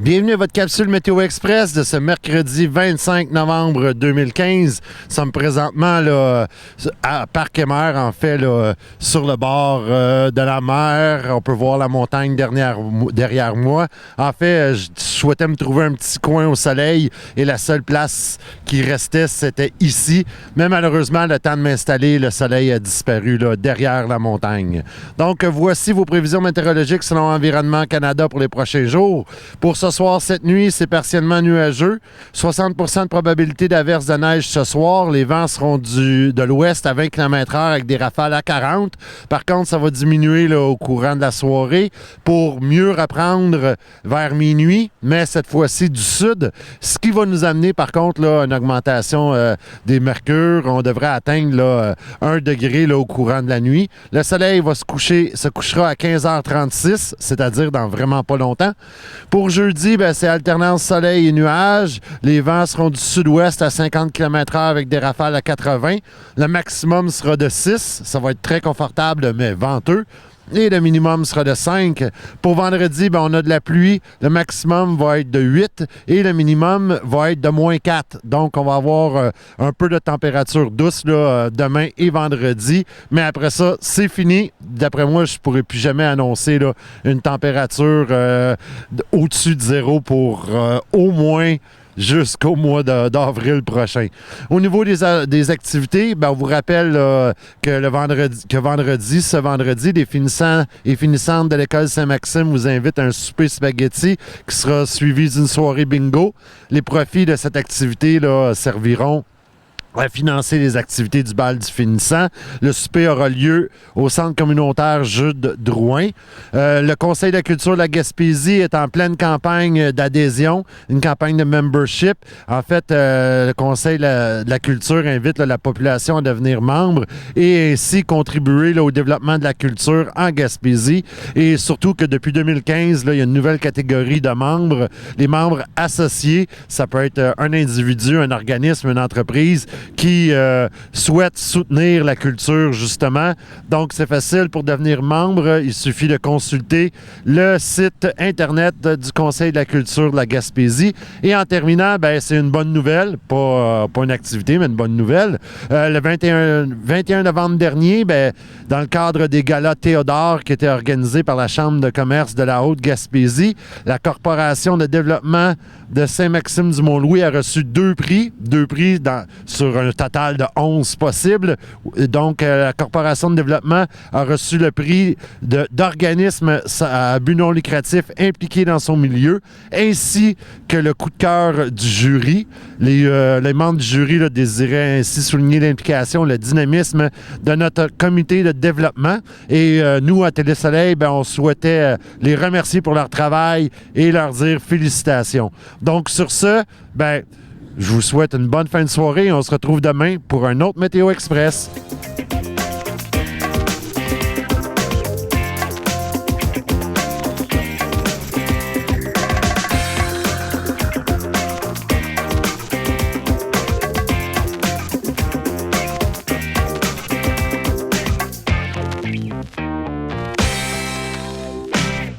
Bienvenue à votre capsule Météo Express de ce mercredi 25 novembre 2015. Nous sommes présentement là, à Parc Emer, en fait, là, sur le bord de la mer. On peut voir la montagne derrière moi. En fait, je souhaitais me trouver un petit coin au soleil et la seule place qui restait, c'était ici. Mais malheureusement, le temps de m'installer, le soleil a disparu là, derrière la montagne. Donc, voici vos prévisions météorologiques selon Environnement Canada pour les prochains jours. Pour ce soir, cette nuit, c'est partiellement nuageux. 60 % de probabilité d'averse de neige ce soir. Les vents seront de l'ouest à 20 km/h avec des rafales à 40. Par contre, ça va diminuer là, au courant de la soirée pour mieux reprendre vers minuit, mais cette fois-ci du sud. Ce qui va nous amener, par contre, là, une augmentation des mercures. On devrait atteindre là, 1 degré là, au courant de la nuit. Le soleil va se couchera à 15h36, c'est-à-dire dans vraiment pas longtemps. Pour jeudi, c'est alternance soleil et nuages. Les vents seront du sud-ouest à 50 km/h avec des rafales à 80. Le maximum sera de 6. Ça va être très confortable, mais venteux. Et le minimum sera de 5. Pour vendredi, on a de la pluie. Le maximum va être de 8 et le minimum va être de -4. Donc, on va avoir un peu de température douce là, demain et vendredi. Mais après ça, c'est fini. D'après moi, je ne pourrai plus jamais annoncer là, une température au-dessus de 0 pour au moins jusqu'au mois d'avril prochain. Au niveau des activités, on vous rappelle ce vendredi, les finissants et finissantes de l'école Saint-Maxime vous invitent à un souper spaghetti qui sera suivi d'une soirée bingo. Les profits de cette activité là, serviront à financer les activités du bal du finissant. Le souper aura lieu au centre communautaire Jude Drouin. Le Conseil de la culture de la Gaspésie est en pleine campagne d'adhésion, une campagne de membership. En fait, le Conseil de la culture invite là, la population à devenir membre et ainsi contribuer là, au développement de la culture en Gaspésie. Et surtout que depuis 2015, là, il y a une nouvelle catégorie de membres. Les membres associés, ça peut être un individu, un organisme, une entreprise qui souhaitent soutenir la culture, justement. Donc, c'est facile pour devenir membre. Il suffit de consulter le site Internet du Conseil de la culture de la Gaspésie. Et en terminant, c'est une bonne nouvelle, pas une activité, mais une bonne nouvelle. Le 21 novembre dernier, dans le cadre des galas Théodore qui étaient organisés par la Chambre de commerce de la Haute-Gaspésie, la Corporation de développement de Saint-Maxime-du-Mont-Louis a reçu deux prix sur un total de 11 possibles. Donc, la Corporation de développement a reçu le prix d'organisme à but non lucratif impliqué dans son milieu, ainsi que le coup de cœur du jury. Les membres du jury là, désiraient ainsi souligner l'implication, le dynamisme de notre comité de développement. Et nous, à Télésoleil, on souhaitait les remercier pour leur travail et leur dire félicitations. Donc, sur ce, je vous souhaite une bonne fin de soirée et on se retrouve demain pour un autre Météo Express.